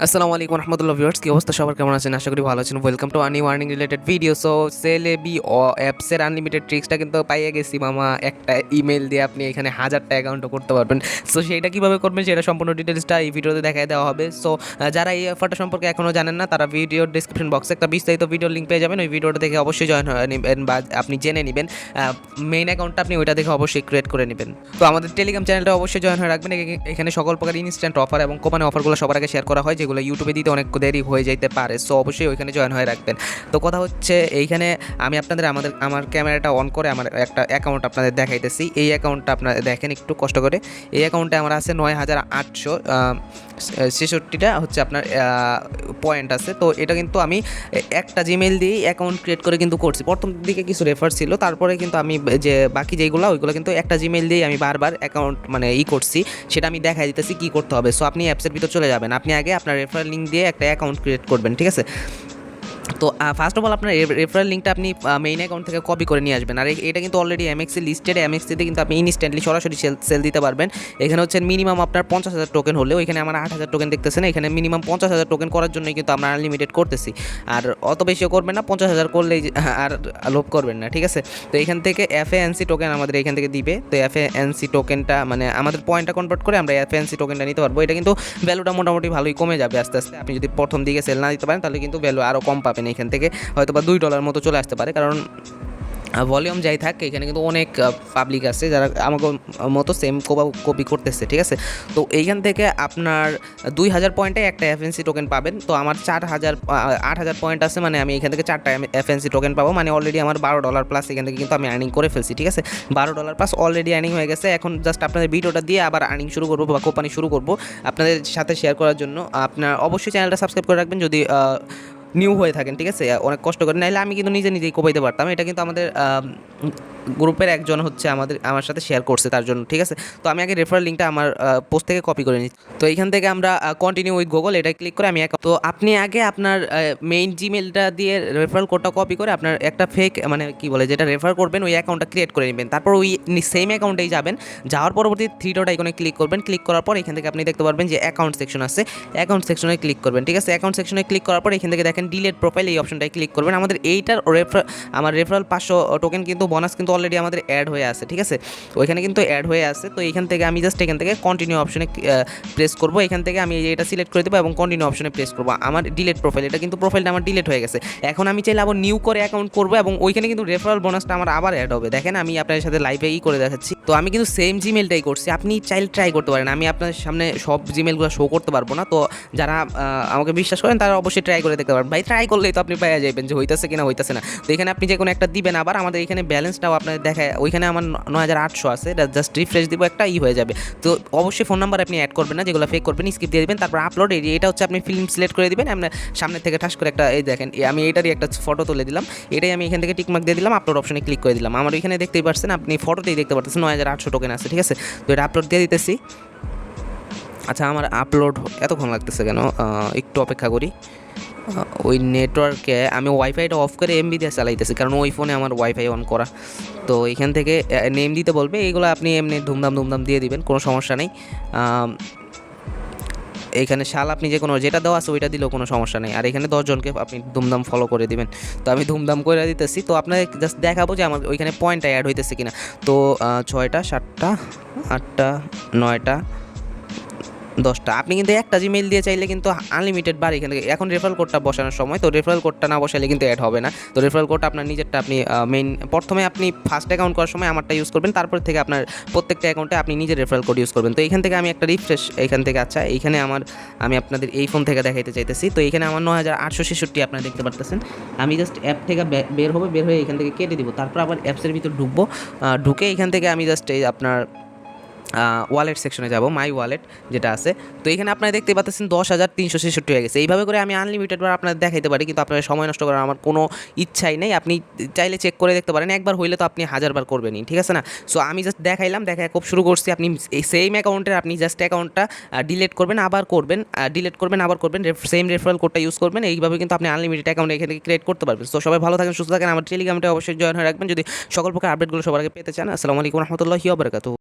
আসসালামু আলাইকুম রহমতুল্লাহ ভিউয়ার্স, কি অবস্থা সবার, কেমন আছেন? আশা করি ভালো আছেন। ওয়েলকাম টু আনি warning related video. So Celebi অ্যাপসের আনলিমিটেড ট্রিক্সটা কিন্তু পাইয়ে গেছি মামা। একটা ইমেল দিয়ে আপনি এখানে 1000টা অ্যাকাউন্টও করতে পারবেন। সো সেইটা কীভাবে করবেন সেটা সম্পূর্ণ ডিটেলসটা এই ভিডিওতে দেখাই দেওয়া হবে। সো যারা এই অফারটা সম্পর্কে এখনও জানেন না, তারা ভিডিওর ডিসক্রিপশন বক্সে একটা বিস্তারিত ভিডিও লিঙ্ক পেয়ে যাবেন। ওই ভিডিওটা দেখে অবশ্যই জয়েন হয়ে নেবেন বা আপনি জেনে নেবেন। মেইন অ্যাকাউন্টটা আপনি ওইটা দেখে অবশ্যই ক্রিয়েট করে নেবেন। তো আমাদের টেলিগ্রাম চ্যানেলটা অবশ্যই জয়েন হয়ে রাখবেন। এখানে সকল প্রকার ইনস্ট্যান্ট অফার এবং কোম্পানি অফারগুলো সবার আগে শেয়ার করা হয়, যেগুলো ইউটিউবে দিতে অনেক দেরি হয়ে যেতে পারে। সো অবশ্যই ওইখানে জয়েন হয়ে রাখবেন। তো কথা হচ্ছে এইখানে আমি আপনাদের আমার ক্যামেরাটা অন করে আমার একটা অ্যাকাউন্ট আপনাদের দেখাইতেছি। এই অ্যাকাউন্টটা আপনারা দেখেন একটু কষ্ট করে। এই অ্যাকাউন্টে আমার আছে 9866টা হচ্ছে আপনার পয়েন্ট আছে। তো এটা কিন্তু আমি একটা জিমেল দিয়েই অ্যাকাউন্ট ক্রিয়েট করে কিন্তু করছি। প্রথম দিকে কিছু রেফার ছিল, তারপরে কিন্তু আমি যে বাকি যেগুলো ওইগুলো কিন্তু একটা জিমেল দিয়েই আমি বারবার অ্যাকাউন্ট মানে করছি, সেটা আমি দেখাই দিতেছি কী করতে হবে। সো আপনি অ্যাপসের ভিতর চলে যাবেন। আপনি আগে আপনার রেফারেল লিঙ্ক দিয়ে একটা অ্যাকাউন্ট ক্রিয়েট করবেন, ঠিক আছে? তো ফার্স্ট অফ অল আপনার রেফারেল লিঙ্কটা আপনি মেইন অ্যাকাউন্ট থেকে কপি করে নিয়ে আসবেন। আর এটা কিন্তু অলরেডি এমএক্সি লিস্টেড। এমএক্সিতে কিন্তু আপনি ইনস্ট্যান্টলি সরাসরি সেল দিতে পারবেন। এখানে হচ্ছে মিনিমাম আপনার 50,000 টোকেন হলেও, এখানে আমার 8,000 টোকেন দেখতেছেন। এখানে মিনিমাম 50,000 টোকেন করার জন্যই কিন্তু আমরা আনলিমিটেড করতেছি। আর অত বেশিও করবেন না, 50,000 করলেই আর লোভ করবেন না, ঠিক আছে? তো এখান থেকে এফএএনসি টোকেন আমাদের এখান থেকে দিবে। তো এফএএনসি টোকেনটা মানে আমাদের পয়েন্টটা কনভার্ট করে আমরা এফএএনসি টোকেনটা নিতে পারবো। এটা কিন্তু ভ্যালুটা মোটামুটি ভালোই কমে যাবে আস্তে আস্তে। আপনি যদি প্রথম দিকে সেল না দিতে পারেন তাহলে কিন্তু ভ্যালু আরও কম পাবেন। এখান থেকে হয়তো বা $2 মতো চলে আসতে পারে, কারণ ভলিউম যাই থাকে এখানে কিন্তু অনেক পাবলিক আছে যারা আমাকে মতো সেম কপি করতেছে, ঠিক আছে? তো এইখান থেকে আপনার 2000 পয়েন্টে একটা এফএনসি টোকেন পাবেন। তো আমার 8,000 পয়েন্ট আছে, মানে আমি এখান থেকে 4টা এফএনসি টোকেন পাবো। মানে অলরেডি আমার $12 প্লাস এখান থেকে কিন্তু আমি আর্নিং করে ফেলছি, ঠিক আছে? $12 প্লাস অলরেডি আর্নিং হয়ে গেছে। এখন জাস্ট আপনাদের ভিডিওটা দিয়ে আবার আর্নিং শুরু করবো বা কোম্পানি শুরু করবো আপনাদের সাথে শেয়ার করার জন্য। আপনার অবশ্যই চ্যানেলটা সাবস্ক্রাইব করে রাখবেন যদি নিউ হয়ে থাকেন, ঠিক আছে? অনেক কষ্ট করে, নাইলে আমি কিন্তু নিজেই কোপাইতে পারতাম। এটা কিন্তু আমাদের গ্রুপের একজন হচ্ছে আমার সাথে শেয়ার করছে তার জন্য, ঠিক আছে? তো আমি আগে রেফারেল লিঙ্কটা আমার পোস্ট থেকে কপি করে নিচ্ছি। তো এইখান থেকে আমরা কন্টিনিউ উইথ গুগল এটা ক্লিক করে আমি তো আপনি আগে আপনার মেইন জিমেলটা দিয়ে রেফারেল কোডটা কপি করে আপনার একটা ফেক মানে কি বলে যেটা রেফার করবেন ওই অ্যাকাউন্টটা ক্রিয়েট করে নেবেন। তারপর ওই সেম অ্যাকাউন্টেই যাবেন। যাওয়ার পরবর্তী 3 ডট আইকনে ক্লিক করবেন। ক্লিক করার পর এখান থেকে আপনি দেখতে পারবেন যে অ্যাকাউন্ট সেকশন আছে। অ্যাকাউন্ট সেকশনে ক্লিক করবেন, ঠিক আছে? অ্যাকাউন্ট সেকশনে ক্লিক করার পর এখান থেকে দেখেন ডিলেট প্রোফাইল, এই অপশনটায় ক্লিক করবেন। আমাদের এইটার আমার রেফারেল 500 টোকেন কিন্তু বোনাস কিন্তু অলরেডি আমাদের অ্যাড হয়ে আছে, ঠিক আছে? ওইখানে কিন্তু অ্যাড হয়ে আছে। তো এখান থেকে আমি জাস্ট এখান থেকে কন্টিনিউ অপশনে প্রেস করবো। এখান থেকে আমি এটা সিলেক্ট করে দেবো এবং কন্টিনিউ অপশনে প্রেস করবো। আমার ডিলেট প্রোফাইল, এটা কিন্তু প্রোফাইলটা আমার ডিলেট হয়ে গেছে। এখন আমি চাইলে আবার নিউ করে অ্যাকাউন্ট করবো এবং ওইখানে কিন্তু রেফারেল বোনাসটা আমার আবার অ্যাড হবে। দেখেন আমি আপনাদের সাথে লাইভে করে দেখাচ্ছি। তো আমি কিন্তু সেম জিমেলটাই করছি, আপনি চাইলে ট্রাই করতে পারেন। আমি আপনাদের সামনে সব জিমেলগুলো শো করতে পারবো না। তো যারা আমাকে বিশ্বাস করেন তারা অবশ্যই ট্রাই করে দেখতে পারেন। ভাই ট্রাই করলেই তো আপনি পেয়ে যাবেন যে হইতেছে কিনা হইতেছে না। তো এখানে আপনি যে কোনো একটা দিবেন। আবার আমাদের এখানে ব্যালেন্সটাও আপনাদের দেখায়, ওইখানে আমার 9,800 আছে। এটা জাস্ট রিফ্রেশ দিব, একটা হয়ে যাবে। তো অবশ্যই ফোন নাম্বার আপনি অ্যাড করবেন না, যেগুলো ফেক করবেন স্কিপ দিয়ে দেবেন। তারপর আপলোড, এটা হচ্ছে আপনি ফিল্ম সিলেক্ট করে দেবেন। আপনার সামনে থেকে ঠাস করে একটা এই দেখেন আমি এটারই একটা ফটো তুলে দিলাম। এটাই আমি এখান থেকে টিকমার্ক দিয়ে দিলাম, আপলোড অপশনে ক্লিক করে দিলাম। আমার এখানে দেখতেই পাচ্ছেন, আপনি ফটোতেই দেখতে পাচ্ছেন 9,800 টোকেন আছে, ঠিক আছে? তো এটা আপলোড দিয়ে দিতেছি। আচ্ছা, আমার আপলোড এতক্ষণ লাগতেছে কেন? একটু অপেক্ষা করি। ওই নেটওয়ার্কে আমি ওয়াইফাইটা অফ করে এমবি দিয়ে চালাইতেছি, কারণ ওই ফোনে আমার ওয়াইফাই অন করা। তো এখান থেকে নেম দিতে বলবে, এইগুলো আপনি এমনি ধুমধাম দিয়ে দিবেন, কোনো সমস্যা নেই। এইখানে শাল আপনি যে কোনো যেটা দেওয়া আছে ওইটা দিলেও কোনো সমস্যা নেই। আর এখানে 10 জনকে আপনি ধুমধাম ফলো করে দিবেন। তো আমি ধুমধাম করে দিতেছি। তো আপনাদের জাস্ট দেখাবো যে আমার ওইখানে পয়েন্টটা অ্যাড হইতেছে কিনা। তো 6টা 7টা 8টা 9টা 10টা। আপনি কিন্তু একটা জিমেইল দিয়ে চাইলে কিন্তু আনলিমিটেড বার এখান থেকে। এখন রেফারেল কোডটা বসানোর সময়, তো রেফারেল কোডটা না বসালে কিন্তু অ্যাড হবে না। তো রেফারেল কোডটা আপনার নিজেরটা আপনি প্রথমে আপনি ফার্স্ট অ্যাকাউন্ট করার সময় আমারটা ইউজ করবেন, তারপর থেকে আপনার প্রত্যেকটা অ্যাকাউন্টে আপনি নিজের রেফারেল কোড ইউজ করবেন। তো এখান থেকে আমি একটা রিফ্রেশ এখান থেকে, আচ্ছা এইখানে আমি আপনাদের এই ফোন থেকে দেখাইতে চাইতেছি। তো এখানে আমার 9,866 আপনারা দেখতে পারতেছেন। আমি জাস্ট অ্যাপ থেকে বের হয়ে এখান থেকে কেটে দিব। তারপর আবার অ্যাপসের ভিতর ঢুকবো। ঢুকে এখান থেকে আমি জাস্ট এই আপনার ওয়ালেট সেকশনে যাব, মাই ওয়ালেট যেটা আছে। তো এখানে আপনারা দেখতে পাচ্ছেন 10,366 হয়ে গেছে। এইভাবে করে আমি আনলিমিটেড বার আপনাদের দেখাইতে পারি, কিন্তু আপনার সময় নষ্ট করার আমার কোনো ইচ্ছাই নেই। আপনি চাইলে চেক করে দেখতে পারেন, একবার হইলে তো আপনি 1000 বার করবেনই, ঠিক আছে না? সো আমি জাস্ট দেখাইলাম, খুব শুরু করছি। আপনি এই সেম অ্যাকাউন্টের আপনি জাস্ট অ্যাকাউন্টটা ডিলিট করবেন, আবার করবেন, সেম রেফারেল কোডটা ইউজ করবেন। এইভাবে কিন্তু আপনি আনলিমিটেড অ্যাকাউন্ট এখান থেকে ক্রিয়েট করতে পারবেন। সো সবাই ভালো থাকেন, সুস্থ থাকেন। আমার টেলিগ্রামটা অবশ্যই জয়েন হয়ে রাখবেন যদি সকল প্রকার আপডেটগুলো সবার আগে পেতে চান। আসসালামু আলাইকুম রহমতুল্লাহি ওয়া বারাকাতুহু।